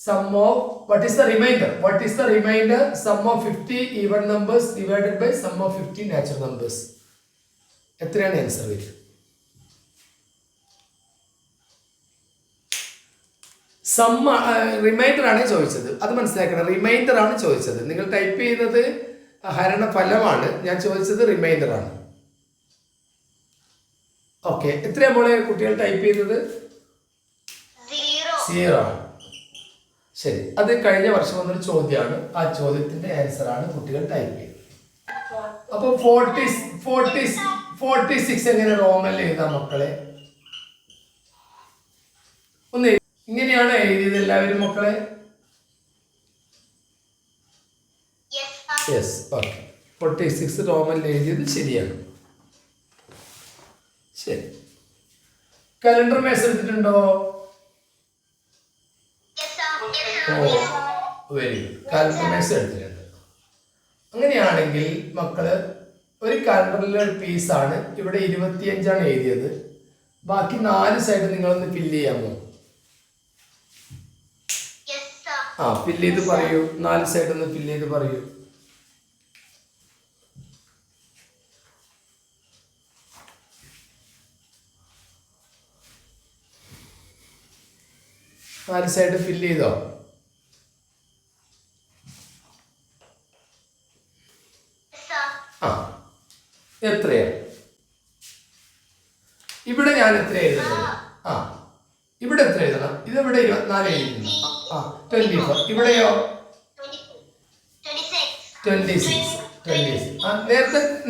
sum of, what is the remainder? What is the remainder? Sum of 50 even numbers divided by sum of 50 natural numbers. എത്രയാണ് answer വരിക? Reminder ആണ് ചോദിച്ചത്, അത് മനസ്സിലാക്കണം. Reminder ആണ് ചോദിച്ചത്. നിങ്ങൾ type ചെയ്യുന്നത് ഹരണഫലമാണ്, ഞാൻ ചോദിച്ചത് റിമൈൻഡർ ആണ്. ഓക്കെ, എത്രയാ മോളെ കുട്ടികൾ ടൈപ്പ് ചെയ്തത്? 0 ആണ്. ശരി, അത് കഴിഞ്ഞ വർഷം വന്നൊരു ചോദ്യമാണ്. ആ ചോദ്യത്തിന്റെ ആൻസർ ആണ് കുട്ടികൾ ടൈപ്പ് ചെയ്തത്. അപ്പൊ 46 എങ്ങനെ റോമനിൽ എഴുതാം മക്കളെ? ഒന്ന് ഇങ്ങനെയാണ് എഴുതിയത് എല്ലാവരും മക്കളെ? Yes, okay. 46 റോമനിൽ എഴുതിയത് ശരിയാണ്. ശരി, കലണ്ടർ മേസ് എടുത്തിട്ടുണ്ടോ? ഓ, വെരി ഗുഡ്. കലണ്ടർ മേസ് എടുത്തിട്ടുണ്ട്. അങ്ങനെയാണെങ്കിൽ മക്കള് ഒരു കലണ്ടറിലെ ഒരു പീസാണ്. ഇവിടെ 25 എഴുതിയത്. ബാക്കി 4 സൈഡ് നിങ്ങളൊന്ന് ഫില്ല് ചെയ്യാമോ? ഫില്ല് ചെയ്ത് പറയൂ. 4 സൈഡ് ഒന്ന് ഫില്ല് ചെയ്ത് പറയൂ. നാല് സൈഡ് ഫില്ല് ചെയ്തോ? എത്രയാ? ഇവിടെ ഞാൻ എത്ര എഴുതണം? ഇവിടെ എത്ര എഴുതണം? ഇതിവിടെ 24 എഴുതുന്നു. 24. ഇവിടെയോ 26.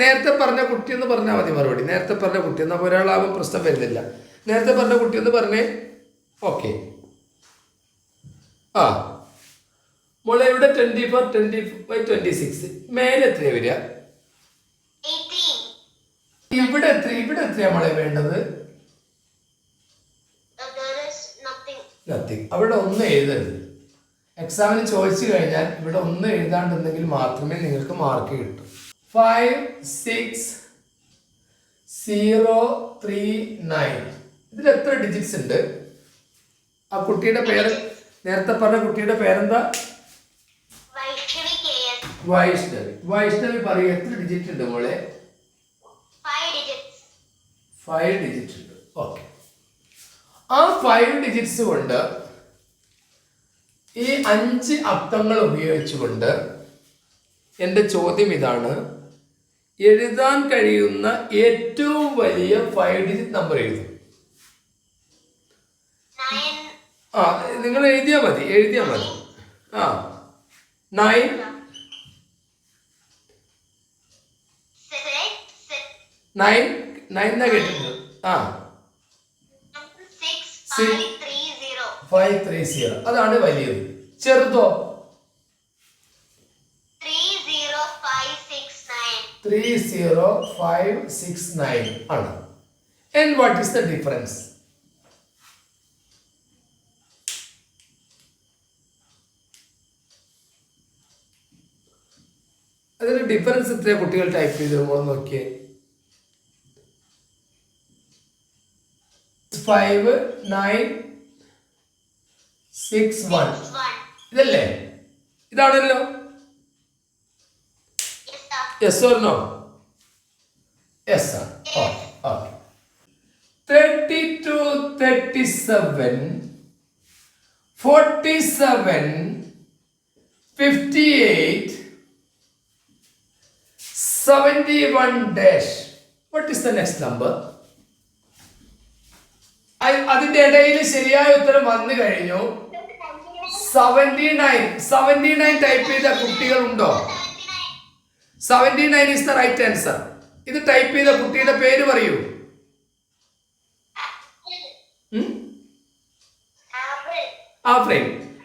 നേരത്തെ പറഞ്ഞ കുട്ടി എന്ന് പറഞ്ഞാൽ മതി മറുപടി. നേരത്തെ പറഞ്ഞ കുട്ടി എന്നാൽ ഒരാളാവും പ്രശ്നം വരുന്നില്ല. നേരത്തെ പറഞ്ഞ കുട്ടി എന്ന് പറഞ്ഞേ. ഓക്കെ. മോളെ ഇവിടെ 24, 25, 26. മേലെ എത്രയാ വരിക? ഇവിടെ എത്രയാ മോളെ വേണ്ടത്? നത്തിങ്. അവിടെ ഒന്നും എഴുതരുത്. എക്സാമിന് ചോദിച്ചു കഴിഞ്ഞാൽ ഇവിടെ ഒന്നും എഴുതാണ്ടെങ്കിൽ മാത്രമേ നിങ്ങൾക്ക് മാർക്ക് കിട്ടൂ. 5, 6, 0, 3, 9. ഇതിൽ എത്ര ഡിജിറ്റ്സ് ഉണ്ട്? ആ കുട്ടിയുടെ പേര്, നേരത്തെ പറഞ്ഞ കുട്ടിയുടെ പേരെന്താ? വൈഷ്ണവി പറയൂ, എത്ര ഡിജിറ്റ് ഉണ്ട് മോളെ? 5 ഡിജിറ്റ് ഉണ്ട്. ഓക്കെ. ആ 5 ഡിജിറ്റ്സ് കൊണ്ട് ഈ 5 അക്കങ്ങൾ ഉപയോഗിച്ചുകൊണ്ട് എൻ്റെ ചോദ്യം ഇതാണ്: എഴുതാൻ കഴിയുന്ന ഏറ്റവും വലിയ 5 ഡിജിറ്റ് നമ്പർ എഴുതും. നിങ്ങൾ എഴുതിയാ മതി. 9 എന്നാ കേട്ടിട്ടുണ്ട്. 530. അതാണ് വലിയത്. ചെറുതോ? 30569 ആണ്. And what is the difference? അതിന്റെ ഡിഫറൻസ് എത്രയാ കുട്ടികൾ ടൈപ്പ് ചെയ്ത് നോക്കിയേ? 5961. ഇതല്ലേ? ഇതാണല്ലോ. Yes or no? യെസ് ആണ്. Okay. 32, 37, 47, 58, 71 dash. What is the next number? അതിന്റെ ഇടയിൽ ശരിയായ ഉത്തരം വന്നു കഴിഞ്ഞു. 79 ടൈപ്പ് ചെയ്ത കുട്ടികൾ ഉണ്ടോ? 79 is the right answer. ഇത് ടൈപ്പ് ചെയ്ത കുട്ടിയുടെ പേര് പറയൂ. ആഫ്രിൻ.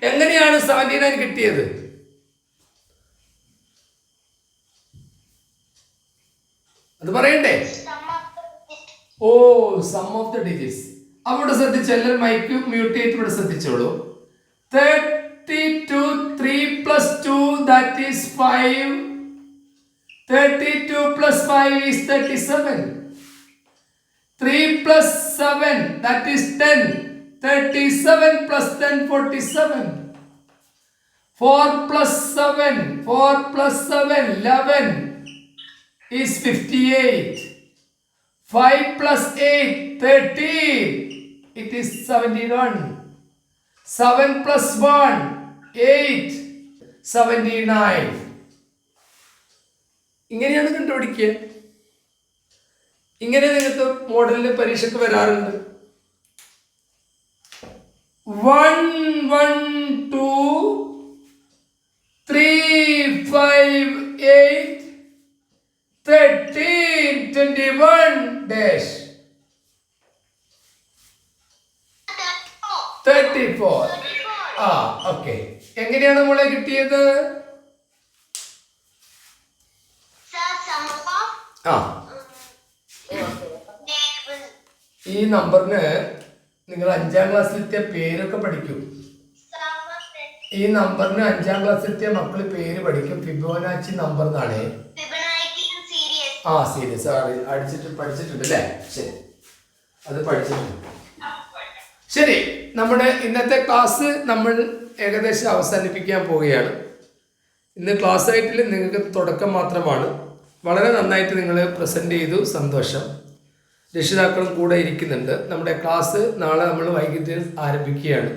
എങ്ങനെയാണ് 79 കിട്ടിയത്? അത് പറയണ്ടേ? Sum of the digits. അവിടെ ശ്രദ്ധിച്ചു. എല്ലാവരും മൈക്ക് മ്യൂട്ട് ചെയ്ത് ഇവിടെ ശ്രദ്ധിച്ചോളൂ. 32, 3 plus 2, that is 5. 32 plus 5 is 37. 3 plus 7, that is 10. 37 plus 10, 47. 4 plus 7, 11 is 58. 5 plus 8, 13. It is 71. 7 plus 1 8 79. ഇങ്ങനെയാണ് കണ്ടുപിടിക്കുക. ഇങ്ങനെ നിങ്ങൾക്ക് മോഡലിന് പരീക്ഷയ്ക്ക് വരാറുണ്ട്. 1 1 2 3 5 8 13 21 dash 34. ആ ഓക്കെ. എങ്ങനെയാണ് മോളെ കിട്ടിയത്? ആ ഈ നമ്പറിന് നിങ്ങൾ 5ാം ക്ലാസ്സിലെത്തിയ പേരൊക്കെ പഠിക്കും. ഈ നമ്പറിന് 5ാം ക്ലാസ്സിലെത്തിയ മക്കൾ പേര് പഠിക്കും. ഫിബോനാച്ചി നമ്പർ എന്നാണ്. ആ സീരീസ് പഠിച്ചിട്ടുണ്ട് അല്ലേ? ശരി, അത് പഠിച്ചിട്ടുണ്ട്. ശരി, നമ്മുടെ ഇന്നത്തെ ക്ലാസ് നമ്മൾ ഏകദേശം അവസാനിപ്പിക്കാൻ പോവുകയാണ്. ഇന്ന് ക്ലാസ് ആയിട്ടിൽ നിങ്ങൾക്ക് തുടക്കം മാത്രമാണ്. വളരെ നന്നായിട്ട് നിങ്ങൾ പ്രസൻറ്റ് ചെയ്തു, സന്തോഷം. രക്ഷിതാക്കളും കൂടെ ഇരിക്കുന്നുണ്ട്. നമ്മുടെ ക്ലാസ് നാളെ നമ്മൾ വൈകിട്ട് ആരംഭിക്കുകയാണ്.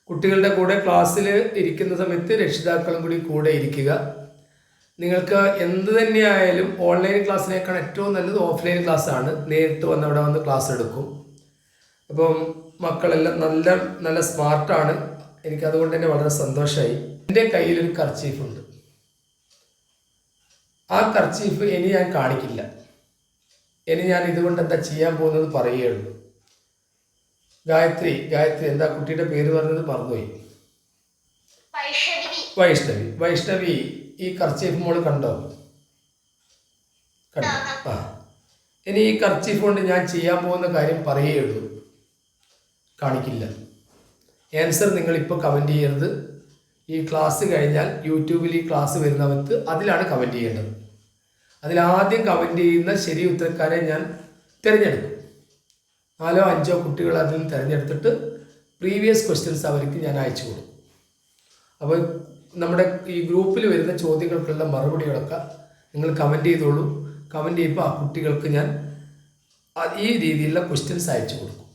കുട്ടികളുടെ കൂടെ ക്ലാസ്സിൽ ഇരിക്കുന്ന സമയത്ത് രക്ഷിതാക്കളും കൂടെ ഇരിക്കുക. നിങ്ങൾക്ക് എന്ത് തന്നെയായാലും ഓൺലൈൻ ക്ലാസ്സിനേക്കാൾ ഏറ്റവും നല്ലത് ഓഫ്ലൈൻ ക്ലാസ്സാണ്. നേരിട്ട് വന്ന് അവിടെ വന്ന് ക്ലാസ് എടുക്കും. അപ്പം മക്കളെല്ലാം നല്ല നല്ല സ്മാർട്ടാണ്. എനിക്കതുകൊണ്ട് തന്നെ വളരെ സന്തോഷമായി. എൻ്റെ കയ്യിലൊരു കർച്ചീഫുണ്ട്. ആ കർച്ചീഫ് ഇനി ഞാൻ കാണിക്കില്ല. ഇനി ഞാൻ ഇതുകൊണ്ട് എന്താ ചെയ്യാൻ പോകുന്നത് പറയുകയുള്ളൂ. ഗായത്രി എന്താ കുട്ടിയുടെ പേര് പറഞ്ഞത്? മറന്നുപോയി. വൈഷ്ണവി ഈ കർച്ചീഫ് മോള് കണ്ടോ? ആ, ഇനി ഈ കർച്ചീഫ് കൊണ്ട് ഞാൻ ചെയ്യാൻ പോകുന്ന കാര്യം പറയുകയുള്ളൂ, കാണിക്കില്ല. ആൻസർ നിങ്ങളിപ്പോൾ കമൻറ്റ് ചെയ്യരുത്. ഈ ക്ലാസ് കഴിഞ്ഞാൽ യൂട്യൂബിൽ ഈ ക്ലാസ് വരുന്നവർക്ക് അതിലാണ് കമൻറ്റ് ചെയ്യേണ്ടത്. അതിലാദ്യം കമൻറ്റ് ചെയ്യുന്ന ശരി ഉത്തരക്കാരെ ഞാൻ തിരഞ്ഞെടുക്കും. 4 5 കുട്ടികൾ അതിൽ നിന്ന് തിരഞ്ഞെടുത്തിട്ട് പ്രീവിയസ് ക്വസ്റ്റ്യൻസ് അവർക്ക് ഞാൻ അയച്ചു കൊടുക്കും. അപ്പോൾ നമ്മുടെ ഈ ഗ്രൂപ്പിൽ വരുന്ന ചോദ്യങ്ങൾക്കുള്ള മറുപടികളൊക്കെ നിങ്ങൾ കമൻറ്റ് ചെയ്തോളൂ. കമൻറ്റ് ചെയ്യുമ്പോൾ ആ കുട്ടികൾക്ക് ഞാൻ ഈ രീതിയിലുള്ള ക്വസ്റ്റ്യൻസ് അയച്ചു കൊടുക്കും.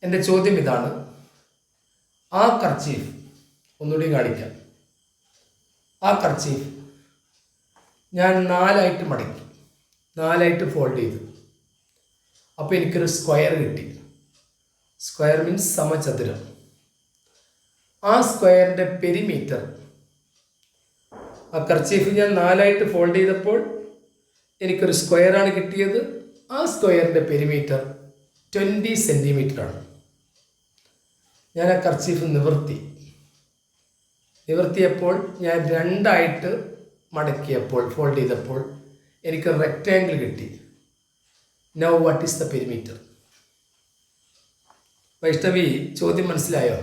എൻ്റെ ചോദ്യം ഇതാണ്. ആ കർച്ചീഫ് ഒന്നുകൂടി കാണിക്കാം. ആ കർച്ചീഫ് ഞാൻ 4 മടക്കി, 4 ഫോൾഡ് ചെയ്തു. അപ്പോൾ എനിക്കൊരു സ്ക്വയർ കിട്ടി. സ്ക്വയർ മീൻസ് സമചതുരം. ആ സ്ക്വയറിൻ്റെ പെരിമീറ്റർ, ആ കർച്ചീഫ് ഞാൻ 4 ഫോൾഡ് ചെയ്തപ്പോൾ എനിക്കൊരു സ്ക്വയറാണ് കിട്ടിയത്. ആ സ്ക്വയറിൻ്റെ പെരിമീറ്റർ 20 സെൻറ്റിമീറ്ററാണ്. ഞാൻ ആ കർച്ചീഫ് നിവർത്തിയപ്പോൾ ഞാൻ 2 മടക്കിയപ്പോൾ ഫോൾഡ് ചെയ്തപ്പോൾ എനിക്ക് റെക്റ്റാങ്കിൾ കിട്ടി. Now what is the perimeter? Vaishnavi, ചോദ്യം മനസ്സിലായോ?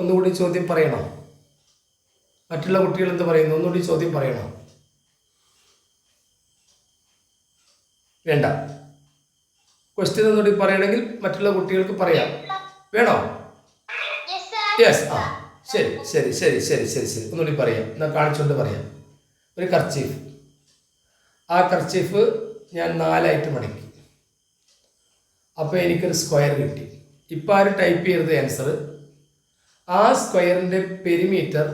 ഒന്നുകൂടി ചോദ്യം പറയണോ? മറ്റുള്ള കുട്ടികൾ എന്ത് പറയുന്നു? ഒന്നുകൂടി ചോദ്യം പറയണോ? വേണ്ട. ക്വസ്റ്റ്യൻ ഒന്നുകൂടി പറയണമെങ്കിൽ മറ്റുള്ള കുട്ടികൾക്ക് പറയാം. വേണോ? യെസ്. ആ ശരി. ഒന്നുകൂടി പറയാം. എന്നാൽ കാണിച്ചുകൊണ്ട് പറയാം. ഒരു കർച്ചീഫ്, ആ കർച്ചീഫ് ഞാൻ 4 മടക്കി. അപ്പോൾ എനിക്കൊരു സ്ക്വയർ കിട്ടി. ഇപ്പോൾ ആരും ടൈപ്പ് ചെയ്യരുത് ആൻസർ. ആ സ്ക്വയറിൻ്റെ പെരിമീറ്റർ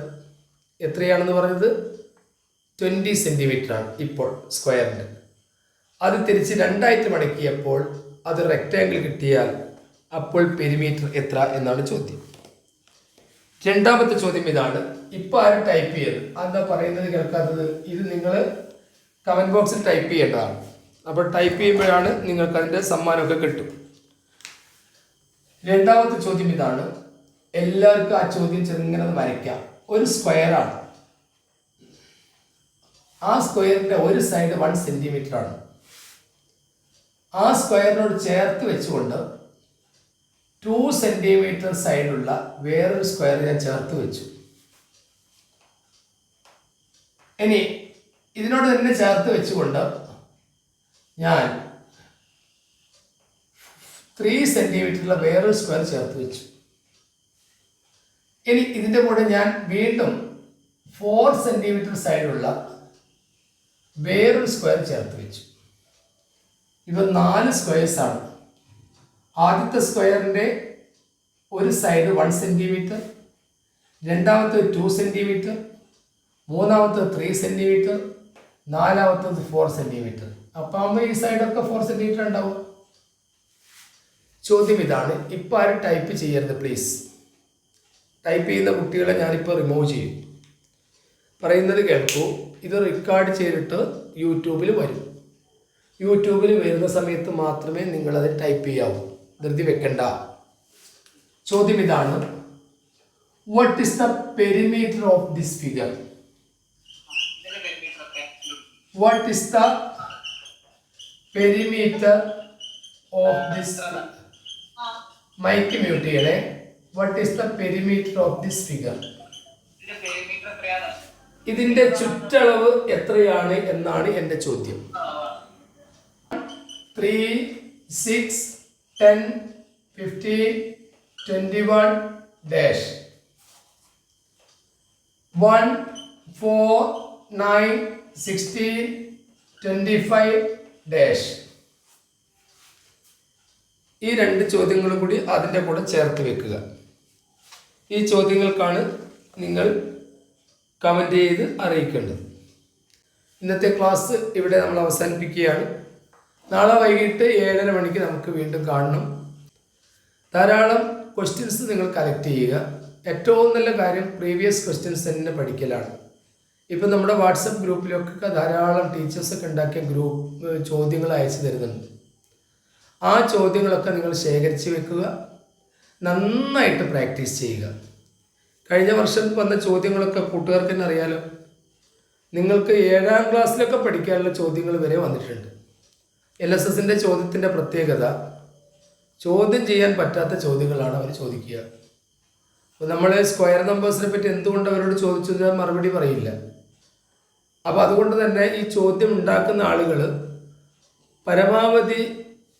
എത്രയാണെന്ന് പറഞ്ഞത്? 20 സെൻറ്റിമീറ്ററാണ് ഇപ്പോൾ സ്ക്വയറിൻ്റെ. അത് തിരിച്ച് 2 മടക്കിയപ്പോൾ അത് റെക്റ്റാങ്കിൾ കിട്ടിയാൽ അപ്പോൾ പെരിമീറ്റർ എത്ര എന്നാണ് ചോദ്യം. രണ്ടാമത്തെ ചോദ്യം ഇതാണ്. ഇപ്പോൾ ആരും ടൈപ്പ് ചെയ്യരുത്. എന്താ പറയുന്നത് കേൾക്കാത്തത്? ഇത് നിങ്ങൾ കമൻറ്റ് ബോക്സിൽ ടൈപ്പ് ചെയ്യേണ്ടതാണ്. അപ്പോൾ ടൈപ്പ് ചെയ്യുമ്പോഴാണ് നിങ്ങൾക്ക് അതിൻ്റെ സമ്മാനമൊക്കെ കിട്ടും. രണ്ടാമത്തെ ചോദ്യം ഇതാണ്. എല്ലാവർക്കും ആ ചോദ്യം ചെറുങ്ങനെ വരയ്ക്കാം. ഒരു സ്ക്വയറാണ്. ആ സ്ക്വയറിൻ്റെ ഒരു സൈഡ് 1 സെൻറ്റിമീറ്ററാണ്. ആ സ്ക്വയറിനോട് ചേർത്ത് വെച്ചുകൊണ്ട് 2 സെൻറ്റിമീറ്റർ സൈഡുള്ള വേറൊരു സ്ക്വയർ ഞാൻ ചേർത്ത് വെച്ചു. ഇനി ഇതിനോട് തന്നെ ചേർത്ത് വെച്ചുകൊണ്ട് ഞാൻ 3 സെൻറ്റിമീറ്ററുള്ള വേറൊരു സ്ക്വയർ ചേർത്ത് വെച്ചു. ഇനി ഇതിൻ്റെ കൂടെ ഞാൻ വീണ്ടും 4 സെൻറ്റിമീറ്റർ സൈഡുള്ള വേറൊരു സ്ക്വയർ ചേർത്ത് വെച്ചു. ഇവ 4 സ്ക്വയേഴ്സാണ്. ആദ്യത്തെ സ്ക്വയറിൻ്റെ ഒരു സൈഡ് 1 സെൻറ്റിമീറ്റർ, രണ്ടാമത്തേത് 2 സെൻറ്റിമീറ്റർ, മൂന്നാമത്തേത് 3 സെൻറ്റിമീറ്റർ, നാലാമത്തേത് 4 സെൻറ്റിമീറ്റർ. അപ്പം ആകുമ്പോൾ ഈ സൈഡൊക്കെ 4 സെൻറ്റിമീറ്റർ ഉണ്ടാവും. ചോദ്യം ഇതാണ്. ഇപ്പം ആരും ടൈപ്പ് ചെയ്യരുത് പ്ലീസ്. ടൈപ്പ് ചെയ്യുന്ന കുട്ടികളെ ഞാനിപ്പോൾ റിമൂവ് ചെയ്യും. പറയുന്നത് കേൾക്കൂ. ഇത് റെക്കോർഡ് ചെയ്തിട്ട് യൂട്യൂബിൽ വരും. യൂട്യൂബിൽ വരുന്ന സമയത്ത് മാത്രമേ നിങ്ങളത് ടൈപ്പ് ചെയ്യാവൂ. ധൃതി വെക്കണ്ട. ചോദ്യം ഇതാണ്. What is the perimeter of this figure? What is the perimeter of this? Mic mute ചെയ്യണേ. What is the perimeter of this figure? ഇതിന്റെ ചുറ്റളവ് എത്രയാണ് എന്നാണ് എൻ്റെ ചോദ്യം. 3, 6, 10, 15, 21 dash 1, 4, 9, 16, 25 dash. ഈ രണ്ട് ചോദ്യങ്ങളും കൂടി അതിൻ്റെ കൂടെ ചേർത്ത് വെക്കുക. ഈ ചോദ്യങ്ങൾക്കാണ് നിങ്ങൾ കമൻറ്റ് ചെയ്ത് അറിയിക്കേണ്ടത്. ഇന്നത്തെ ക്ലാസ് ഇവിടെ നമ്മൾ അവസാനിപ്പിക്കുകയാണ്. നാളെ വൈകിട്ട് 7:30 മണിക്ക് നമുക്ക് വീണ്ടും കാണണം. ധാരാളം ക്വസ്റ്റ്യൻസ് നിങ്ങൾ കളക്ട് ചെയ്യുക. ഏറ്റവും നല്ല കാര്യം പ്രീവിയസ് ക്വസ്റ്റ്യൻസ് തന്നെ പഠിക്കലാണ്. ഇപ്പം നമ്മുടെ വാട്സപ്പ് ഗ്രൂപ്പിലൊക്കെ ധാരാളം ടീച്ചേഴ്സൊക്കെ ഉണ്ടാക്കിയ ചോദ്യങ്ങൾ അയച്ചു തരുന്നുണ്ട്. ആ ചോദ്യങ്ങളൊക്കെ നിങ്ങൾ ശേഖരിച്ച് വെക്കുക. നന്നായിട്ട് പ്രാക്ടീസ് ചെയ്യുക. കഴിഞ്ഞ വർഷം വന്ന ചോദ്യങ്ങളൊക്കെ കൂട്ടുകാർക്ക് തന്നെ അറിയാലോ. നിങ്ങൾക്ക് 7ാം ക്ലാസ്സിലൊക്കെ പഠിക്കാനുള്ള ചോദ്യങ്ങൾ വരെ വന്നിട്ടുണ്ട്. LSSൻ്റെ ചോദ്യത്തിൻ്റെ പ്രത്യേകത ചോദ്യം ചെയ്യാൻ പറ്റാത്ത ചോദ്യങ്ങളാണ് അവർ ചോദിക്കുക. അപ്പോൾ നമ്മൾ സ്ക്വയർ നമ്പേഴ്സിനെ പറ്റി എന്തുകൊണ്ട് അവരോട് ചോദിച്ചാൽ മറുപടി പറയില്ല. അപ്പോൾ അതുകൊണ്ട് തന്നെ ഈ ചോദ്യം ഉണ്ടാക്കുന്ന ആളുകൾ പരമാവധി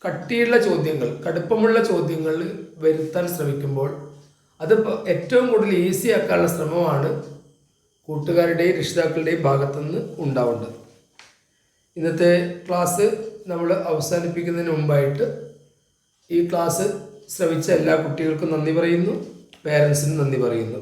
കട്ടിയുള്ള ചോദ്യങ്ങൾ, കടുപ്പമുള്ള ചോദ്യങ്ങൾ വരുത്താൻ ശ്രമിക്കുമ്പോൾ അത് ഏറ്റവും കൂടുതൽ ഈസി ആക്കാനുള്ള ശ്രമമാണ് കൂട്ടുകാരുടെയും രക്ഷിതാക്കളുടെയും ഭാഗത്തുനിന്ന് ഉണ്ടാവേണ്ടത്. ഇന്നത്തെ ക്ലാസ് നമ്മൾ അവസാനിപ്പിക്കുന്നതിന് മുമ്പായിട്ട് ഈ ക്ലാസ് ശ്രവിച്ച എല്ലാ കുട്ടികൾക്കും നന്ദി പറയുന്നു. പേരൻസിനും നന്ദി പറയുന്നു.